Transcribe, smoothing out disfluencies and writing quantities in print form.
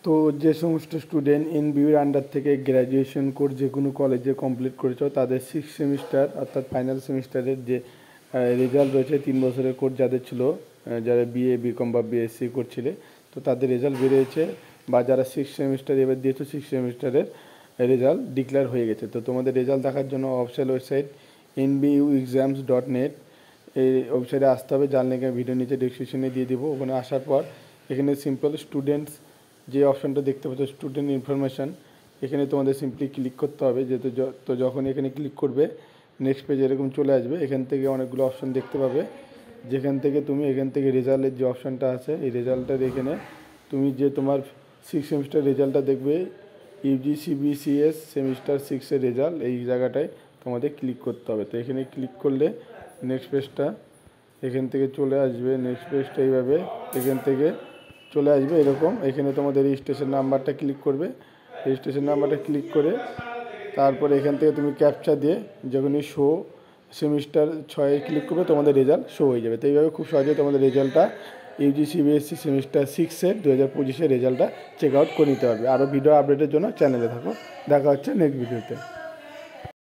তো যে সমস্ত স্টুডেন্ট এনবিইউর আন্ডার থেকে গ্র্যাজুয়েশন কোর্স যে কোনো কলেজে কমপ্লিট করেছো তাদের 6 সেমিস্টার অর্থাৎ ফাইনাল সেমিস্টারের যে রেজাল্ট রয়েছে 3 বছরের কোর্স যাদের ছিল, যারা বিএ বিকম বা বিএসসি করছিলে, তো তাদের রেজাল্ট বেরিয়েছে। বা যারা 6 সেমিস্টার এবার দিয়েছো 6 সেমিস্টারের রেজাল্ট ডিক্লেয়ার হয়ে গেছে। তো তোমাদের রেজাল্ট দেখার জন্য অফিসিয়াল ওয়েবসাইট nbuexams.net এই ওয়েবসাইটে আসতে হবে, যার লিঙ্ক ভিডিও নিচে ডিসক্রিপশনে দিয়ে দেবো। ওখানে আসার পর এখানে সিম্পল স্টুডেন্টস যে অপশানটা দেখতে পাচ্ছ স্টুডেন্ট ইনফরমেশান, এখানে তোমাদের সিম্পলি ক্লিক করতে হবে। যেহেতু তো যখন এখানে ক্লিক করবে নেক্সট পেজ এরকম চলে আসবে। এখান থেকে অনেকগুলো অপশান দেখতে পাবে, যেখান থেকে তুমি এখান থেকে রেজাল্টের যে অপশানটা আছে এই রেজাল্টটার এখানে তুমি যে তোমার 6 সেমিস্টার রেজাল্টটা দেখবে, ইউজিসিবিসিএস সেমিস্টার 6-এর রেজাল্ট, এই জায়গাটায় তোমাদের ক্লিক করতে হবে। তো এখানে ক্লিক করলে নেক্সট পেজটা এখান থেকে চলে আসবে। নেক্সট পেজটা এইভাবে এখান থেকে চলে আসবে এরকম। এখানে তোমাদের রেজিস্ট্রেশন নাম্বারটা ক্লিক করবে, রেজিস্ট্রেশন নাম্বারটা ক্লিক করে তারপরে এখান থেকে তুমি ক্যাপচা দিয়ে যখনই শো সেমিস্টার 6-এ ক্লিক করবে তোমাদের রেজাল্ট শো হয়ে যাবে। তো এইভাবে খুব সহজে তোমাদের রেজাল্টটা ইউজিসিবিএসসি সেমিস্টার 6-এর 2025-এর রেজাল্টটা চেক আউট করে নিতে পারবে। আরও ভিডিও আপডেটের জন্য চ্যানেলে থাকো। দেখা হচ্ছে নেক্সট ভিডিওতে।